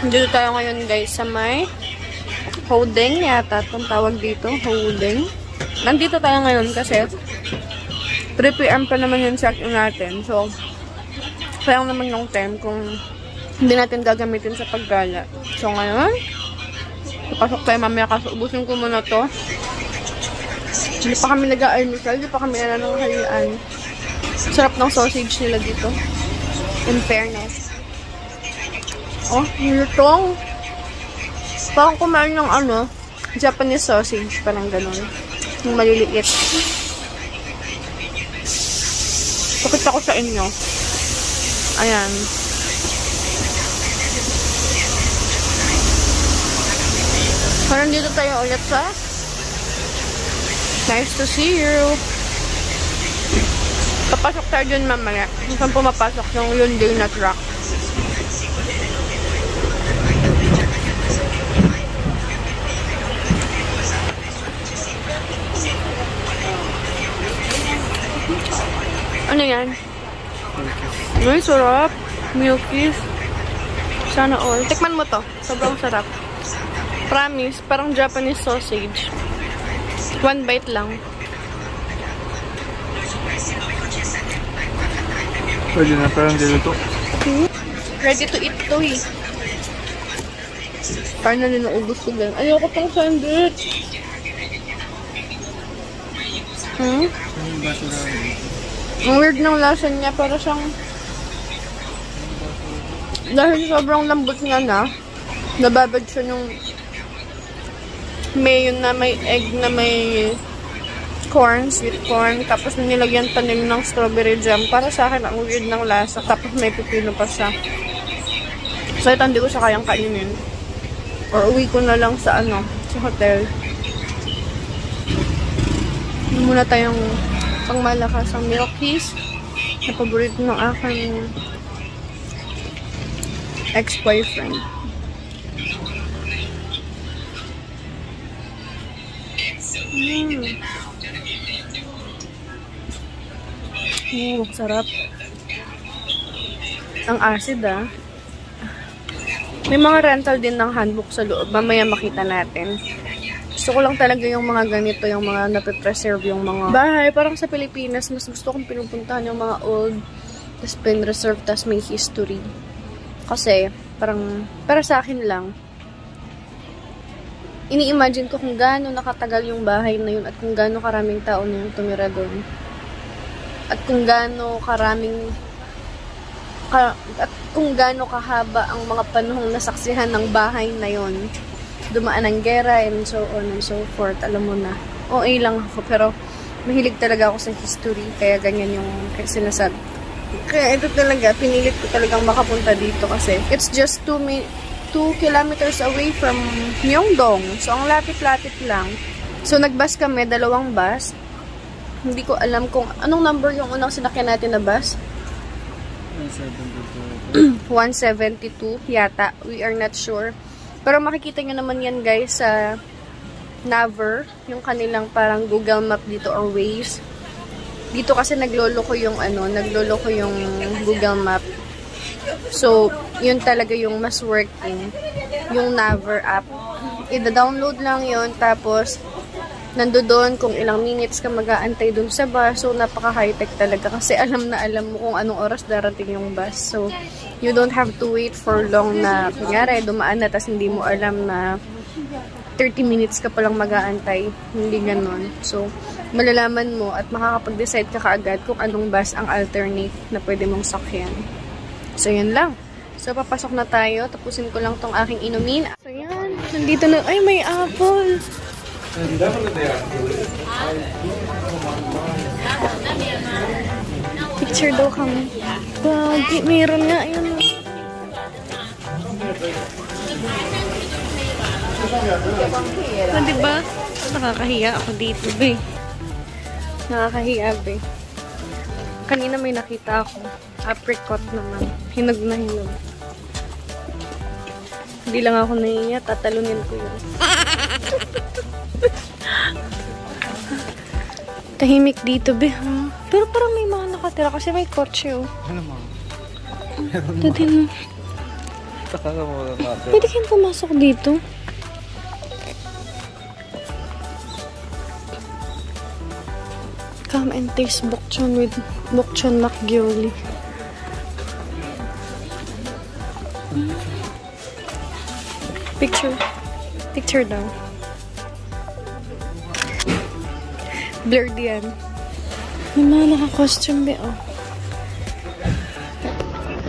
Dito tayo ngayon guys sa may Hodeng yata itong tawag dito. Hodeng. Nandito tayo ngayon kasi 3 PM pa naman yung check-in natin. So, sayang naman yung time kung hindi natin gagamitin sa paggala. So, ngayon, papasok tayo mamaya kasi ubusin ko muna to. Hindi pa kami nag-a-almusal. Hindi pa kami ng halian. Sarap ng sausage nila dito. In fairness. Oh, nilutong. Parang kumain ng Japanese sausage. Parang ganun. Yung maliliit. Pakita ko sa inyo. Ayan. Parang dito tayo ulit sa nice to see you. Papasok tayo dun mamaya. Saan pumapasok yung Hyundai na truck. Ano yan? Ay, sarap. Milkies. Sana all. Tikman mo to. Sobrang sarap. Promise, parang Japanese sausage. 1 bite lang. Pwede na, parang dito. Ready to eat to eh. Parang na rin naubos ko lang. Ayoko pang sandwich. Ang weird ng lasa niya. Para siyang... Dahil sobrang lambot niya na, nababad siya nung mayo na may egg na may corn, sweet corn. Tapos nilagyan pa nila ng strawberry jam. Para sa akin, ang weird ng lasa. Tapos may pipino pa siya. So, ito hindi ko siya kayang kainin. Or uwi ko na lang sa sa hotel. Hindi muna tayong pangmalakas ang Milkies na paborito ng aking ex-boyfriend. Sarap. Ang acid May mga rental din ng handbook sa loob. Mamaya makita natin. Gusto ko lang talaga yung mga ganito, yung mga napipreserve yung mga bahay. Parang sa Pilipinas, mas gusto kong pinupuntahan yung mga old, tas pin-reserve, tas may history. Kasi, parang, para sa akin lang, ini-imagine ko kung gaano nakatagal yung bahay na yun at kung gaano karaming tao na yung tumira doon. At kung gaano karaming at kung gaano kahaba ang mga panahong nasaksihan ng bahay na yon. Dumaan ang gera and so on and so forth. Alam mo na. OA lang ako pero mahilig talaga ako sa history kaya ganyan yung sinasabi. Kaya ito talaga, pinilit ko talagang makapunta dito kasi it's just 2 kilometers away from Myeongdong. So, ang lapit-lapit lang. So, nag-bus kami, 2 bus. Hindi ko alam kung anong number yung unang sinakyan natin na bus. 172 yata. We are not sure. Pero makikita nyo naman yan guys sa Naver. Yung kanilang parang Google Map dito or Waze. Dito kasi nagloloko yung Google Map. So, yun talaga yung mas working. Yung Naver app. I-download lang yun. Tapos, nandoon kung ilang minutes ka mag-aantay dun sa bus. So, napaka-high-tech talaga. Kasi alam mo kung anong oras darating yung bus. So, you don't have to wait for long na, kunyari, dumaan na, tas hindi mo alam na 30 minutes ka palang mag-aantay. Hindi ganon. So, malalaman mo at makakapag-decide ka kaagad kung anong bus ang alternate na pwede mong sakyan. So, yun lang. So, papasok na tayo. Tapusin ko lang tong aking inumin. So, yan. Nandito na. Ay, may apple! Picture daw kami. Wow, meron nga. Ayun. Diba? Nakakahiya ako dito, be. Nakakahiya, be. Kanina may nakita ako. Apricot naman. Hinog na hinog. Hindi lang ako nahiya. Tatalunin ko yun. Tahimik dito, be. Pero parang may mga nakatira kasi may kotse, oh. Ano mo? Ito din. Pwede kayong pumasok dito. Come and taste bokchon with bokchon makgeolli. Picture daw. Blurred yan. May mga naka-costume be, oh.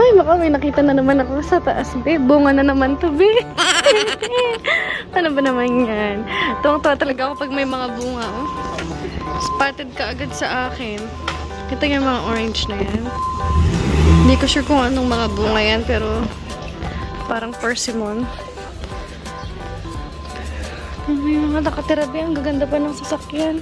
Ay, baka may nakita na naman ako sa taas, be. Bunga na naman to, be. Ano ba naman yan? Tuwang-tuwa talaga ako pag may mga bunga, oh. Spotted ka agad sa akin. Kita niyo yung mga orange na yan. Hindi ko sure kung anong mga bunga yan, pero parang persimmon. May mga nakatira, be. Ang gaganda pa ng sasakyan.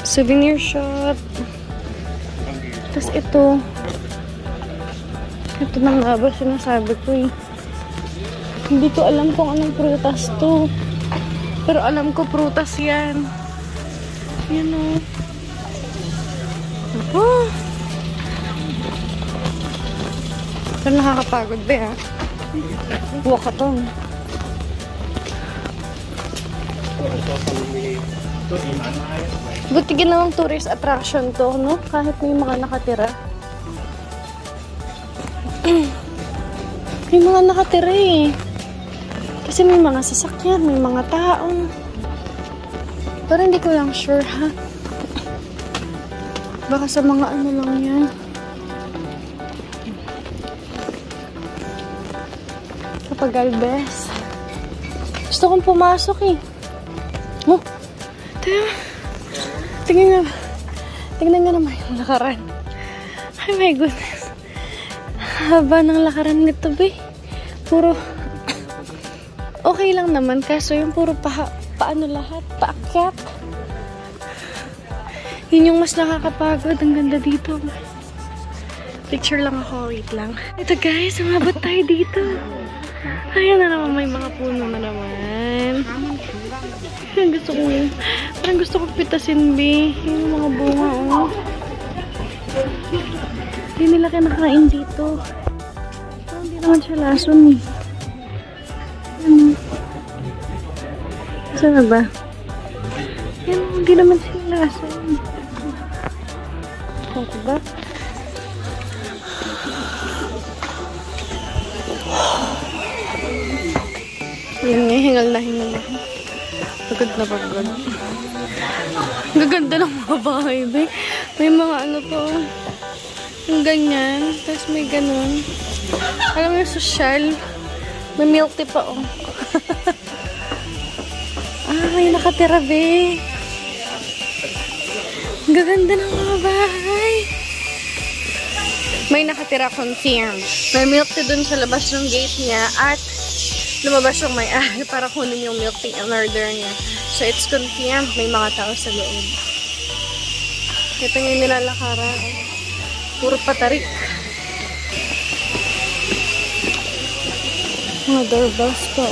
Souvenir shop. Tapos ito na nga ba sinasabi ko eh. Hindi ko alam kung anong prutas to. Pero alam ko prutas yan. Yan o. Oh. Pero nakakapagod ba ha? Wakatong. Buti ginawang tourist attraction to, no? Kahit may mga nakatira. May mga nakatira eh. Kasi may mga sasakyan, may mga tao. Pero hindi ko lang sure, ha? Baka sa mga ano lang yan. Kapag Galvez. Gusto kong pumasok eh. Oh! Tingnan nga naman yung lakaran. Ay my goodness. Haba ng lakaran nito, be. Puro okay lang naman. Kaso yung puro paano lahat? Paakyat. Yun yung mas nakakapagod. Ang ganda dito. Picture lang ako. Wait lang. Ito guys, umabot tayo dito. Ayan na naman. May mga puno na naman. Gusto ko yun. Parang gusto ko pitasin, be. Yung mga bunga, oh. Hindi nila kinakain dito. Oh, hindi naman siya lason, eh. Ano? Saan na ba? Yan, hindi naman siya lason. Ano ba? Yan nga, hingal na. Pagod na pagod. Gaganda ng mga bahay, be. May mga ano to. Yung ganyan. Tapos may ganun. Alam mo yung social. May milk tea pa, oh. May nakatira, be. Gaganda ng mga bahay. May nakatira confirmed. May milk tea dun sa labas ng gate niya. At lumabas yung may-ari para kunin yung milk tea in order niya. So, it's confirmed. May mga tao sa loob. Ito yung nilalakaran. Puro patarik. Mga doorbells pa.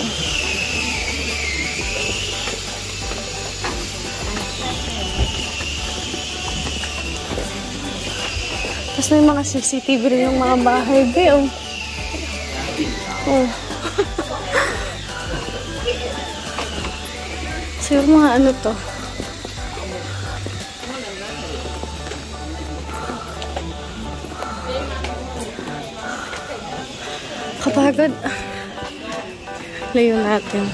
Tapos may mga CCTV rin yung mga bahay. Be, oh. Oh. So, yung mga ano to. Kapagod. Layo natin.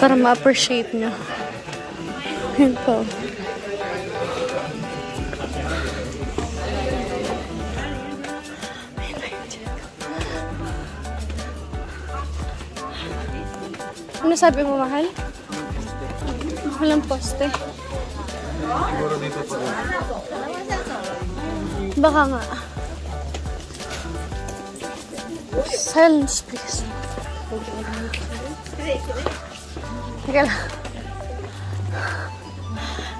Para ma-appreciate nyo. Yun po. Ano sabi mo, mahal? Walang poste. Siguro dito pa rin. Baka nga. Silence, please. Teka lang.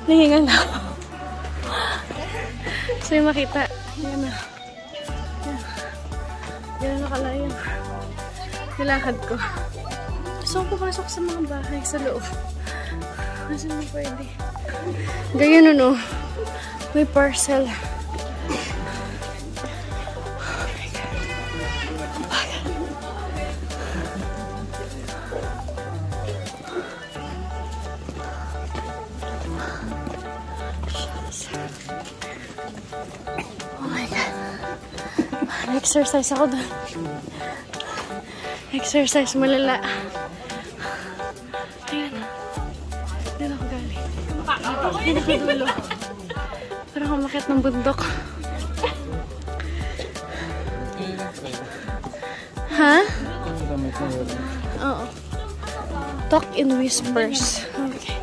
Nahingal na ako. So yung makita. Yan na. Yan na kalayo. Nilakad ko. Gusto ko pumasok sa mga bahay sa loob. Kasi hindi pwede. Ganyan, no? May parcel. taas. Oh my God. Exercise ako doon. Exercise malala. Ayan. Doon ako galing. Doon ako dulo. Parang umakyat ng bundok. Ha? Oo. Talk in whispers. Okay.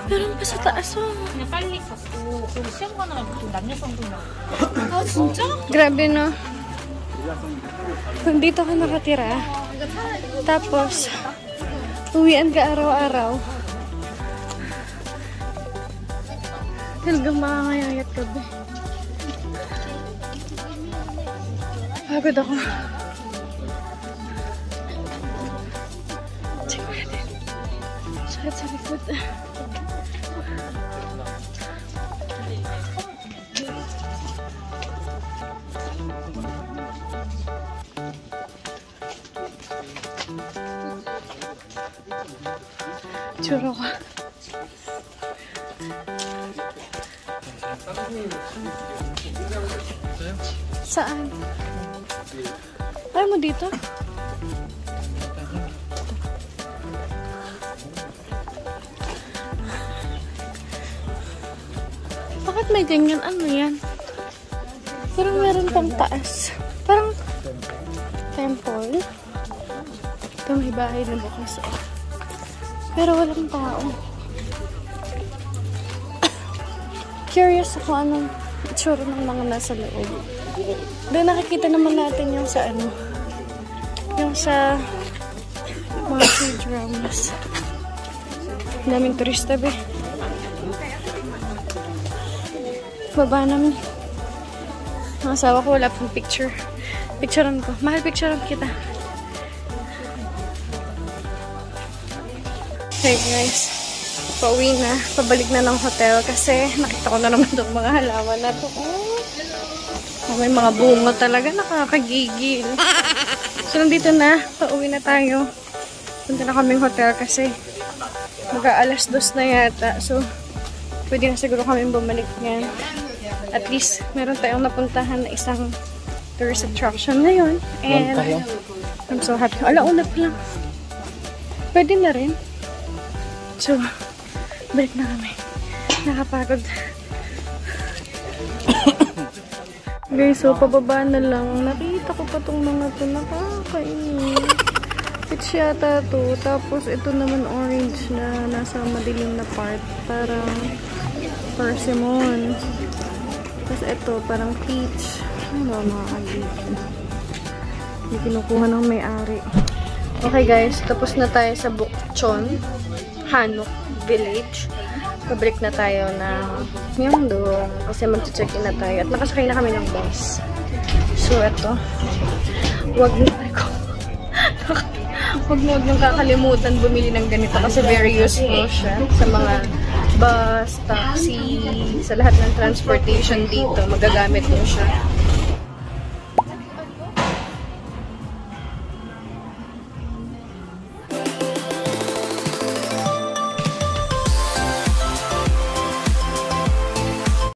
Meron pa sa taas, oh. 아 진짜? Grabe, no? Kung dito ka nakatira, tapos, uwian ka araw-araw, talagang makangayayat ka ba? Pagod ako. Check natin. Sakit sa likod. Tsura ko. Saan? Ayaw mo dito? Bakit may ganyan? Ano yan? Parang meron pang taas. Parang temple. Ito may bahay na bukas. Pero walang tao. Curious ako anong itsura ng mga nasa loob. Doon nakikita naman natin yung sa ano. Yung sa mga K-dramas. Daming turista be. Baba namin. Ang asawa ko wala pang picture. Picturean ko. Mahal picturean kita. Okay guys, pauwi na, pabalik na ng hotel kasi nakita ko na naman itong mga halaman na ito. Oh, may mga bunga talaga, nakakagigil. So nandito na, pauwi na tayo. Punta na kaming hotel kasi mag-aalas 2 na yata. So pwede na siguro kaming bumalik yan. At least meron tayong napuntahan na isang tourist attraction ngayon. And I'm so happy. Alauna pa lang. Pwede na rin. So, balik na kami. Nakapagod. Guys, so pababa na lang. Nakita ko pa itong mga ito. Nakakainis. Peach yata to. Tapos ito naman orange na nasa madilim na part. Parang persimmon. Tapos ito parang peach. Ano ba mga kagigil? Hindi kinukuha ng may-ari. Okay guys, tapos na tayo sa Bukchon. Hanok Village. Pabalik na tayo ng Myeongdong kasi mag-check-in na tayo at nakasakay na kami ng bus. So, eto. Huwag niyong kakalimutan bumili ng ganito kasi very useful siya sa mga bus, taxi, sa lahat ng transportation dito. Magagamit mo siya.